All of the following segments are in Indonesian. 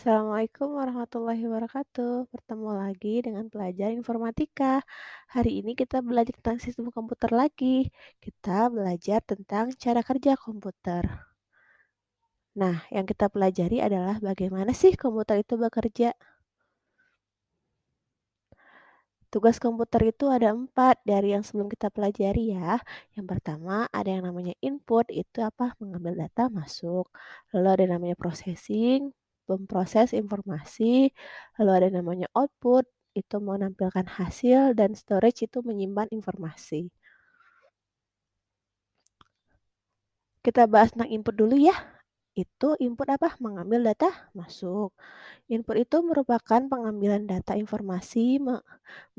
Assalamualaikum warahmatullahi wabarakatuh. Bertemu lagi dengan pelajar informatika. Hari ini kita belajar tentang sistem komputer lagi. Kita belajar tentang cara kerja komputer. Nah, yang kita pelajari adalah bagaimana sih komputer itu bekerja. Tugas komputer itu ada 4 dari yang sebelum kita pelajari ya. Yang pertama ada yang namanya input, itu apa? Mengambil data masuk. Lalu ada yang namanya processing, memproses informasi. Lalu ada yang namanya output, itu menampilkan hasil. Dan storage itu menyimpan informasi. Kita bahas tentang input dulu ya. Itu input apa? Mengambil data masuk. Input itu merupakan pengambilan data informasi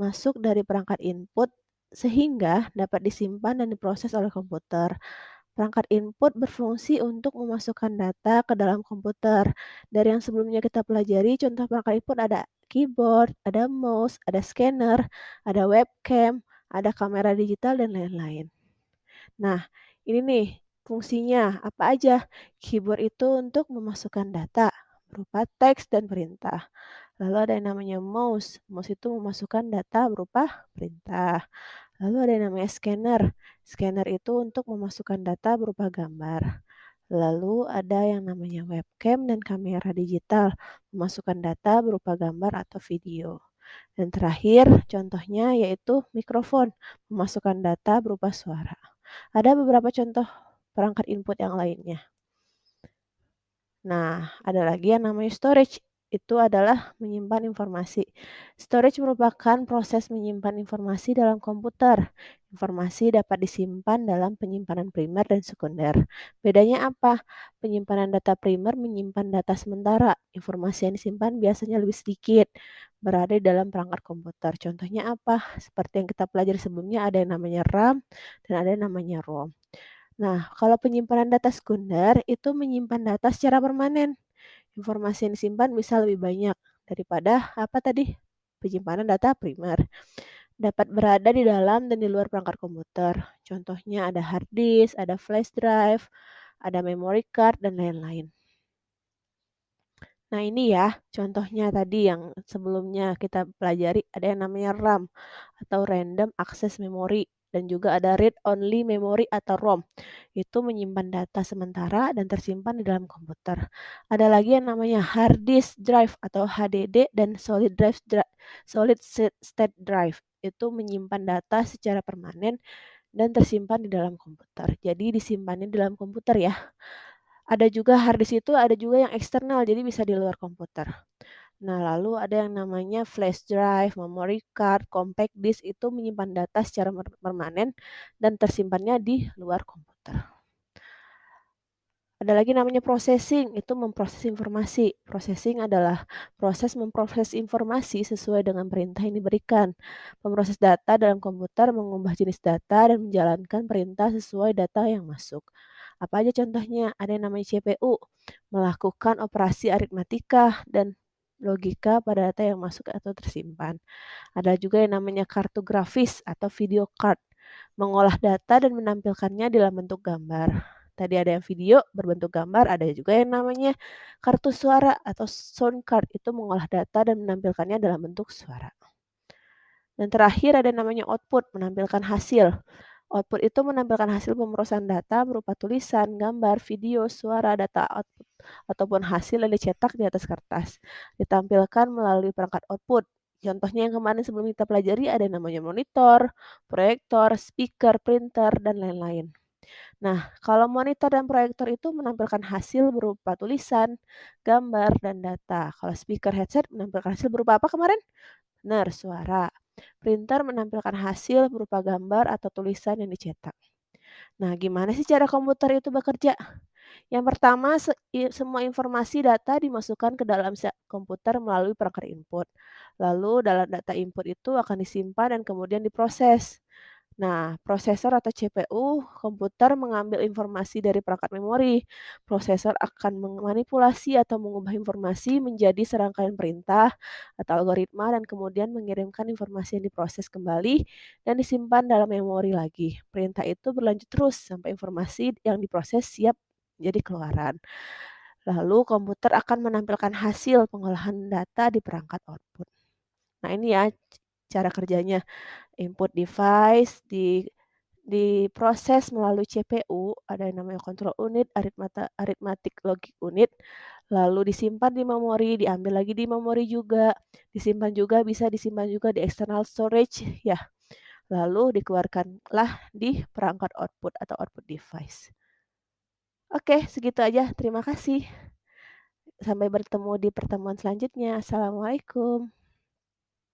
masuk dari perangkat input sehingga dapat disimpan dan diproses oleh komputer. Perangkat input berfungsi untuk memasukkan data ke dalam komputer. Dari yang sebelumnya kita pelajari, contoh perangkat input ada keyboard, ada mouse, ada scanner, ada webcam, ada kamera digital, dan lain-lain. Nah, ini nih fungsinya apa aja? Keyboard itu untuk memasukkan data berupa teks dan perintah. Lalu ada yang namanya mouse. Mouse itu memasukkan data berupa perintah. Lalu ada yang namanya scanner. Scanner itu untuk memasukkan data berupa gambar. Lalu ada yang namanya webcam dan kamera digital, memasukkan data berupa gambar atau video. Dan terakhir, contohnya yaitu mikrofon, memasukkan data berupa suara. Ada beberapa contoh perangkat input yang lainnya. Nah, ada lagi yang namanya storage. Itu adalah menyimpan informasi. Storage merupakan proses menyimpan informasi dalam komputer. Informasi dapat disimpan dalam penyimpanan primer dan sekunder. Bedanya apa? Penyimpanan data primer menyimpan data sementara. Informasi yang disimpan biasanya lebih sedikit, berada di dalam perangkat komputer. Contohnya apa? Seperti yang kita pelajari sebelumnya, ada yang namanya RAM dan ada yang namanya ROM. Nah, kalau penyimpanan data sekunder itu menyimpan data secara permanen. Informasi yang disimpan bisa lebih banyak daripada apa tadi? Penyimpanan data primer. Dapat berada di dalam dan di luar perangkat komputer. Contohnya ada hard disk, ada flash drive, ada memory card, dan lain-lain. Nah ini ya contohnya tadi yang sebelumnya kita pelajari ada yang namanya RAM atau Random Access Memory dan juga ada Read Only Memory atau ROM. Itu menyimpan data sementara dan tersimpan di dalam komputer. Ada lagi yang namanya Hard Disk Drive atau HDD dan Solid State Drive. Itu menyimpan data secara permanen dan tersimpan di dalam komputer. Jadi disimpannya di dalam komputer ya. Ada juga harddisk itu ada juga yang eksternal, jadi bisa di luar komputer. Nah, lalu ada yang namanya flash drive, memory card, compact disk itu menyimpan data secara permanen dan tersimpannya di luar komputer. Ada lagi namanya processing, itu memproses informasi. Processing adalah proses memproses informasi sesuai dengan perintah yang diberikan. Memproses data dalam komputer, mengubah jenis data, dan menjalankan perintah sesuai data yang masuk. Apa aja contohnya? Ada yang namanya CPU, melakukan operasi aritmatika dan logika pada data yang masuk atau tersimpan. Ada juga yang namanya kartu grafis atau video card, mengolah data dan menampilkannya dalam bentuk gambar. Tadi ada yang video berbentuk gambar, ada juga yang namanya kartu suara atau sound card, itu mengolah data dan menampilkannya dalam bentuk suara. Dan terakhir ada yang namanya output, menampilkan hasil. Output itu menampilkan hasil pemrosesan data berupa tulisan, gambar, video, suara, data output, ataupun hasil yang dicetak di atas kertas. Ditampilkan melalui perangkat output. Contohnya yang kemarin sebelum kita pelajari ada yang namanya monitor, proyektor, speaker, printer, dan lain-lain. Nah, kalau monitor dan proyektor itu menampilkan hasil berupa tulisan, gambar, dan data. Kalau speaker headset menampilkan hasil berupa apa kemarin? Benar, suara. Printer menampilkan hasil berupa gambar atau tulisan yang dicetak. Nah, gimana sih cara komputer itu bekerja? Yang pertama, semua informasi data dimasukkan ke dalam komputer melalui perangkat input. Lalu dalam data input itu akan disimpan dan kemudian diproses. Nah, prosesor atau CPU komputer mengambil informasi dari perangkat memori. Prosesor akan memanipulasi atau mengubah informasi menjadi serangkaian perintah atau algoritma dan kemudian mengirimkan informasi yang diproses kembali dan disimpan dalam memori lagi. Perintah itu berlanjut terus sampai informasi yang diproses siap jadi keluaran. Lalu komputer akan menampilkan hasil pengolahan data di perangkat output. Nah ini ya cara kerjanya. Input device diproses melalui CPU, ada yang namanya control unit, arithmetic logic unit, lalu disimpan di memori, diambil lagi di memori juga, bisa disimpan juga di external storage ya, lalu dikeluarkanlah di perangkat output atau output device. Oke, segitu aja. Terima kasih. Sampai bertemu di pertemuan selanjutnya. Assalamualaikum.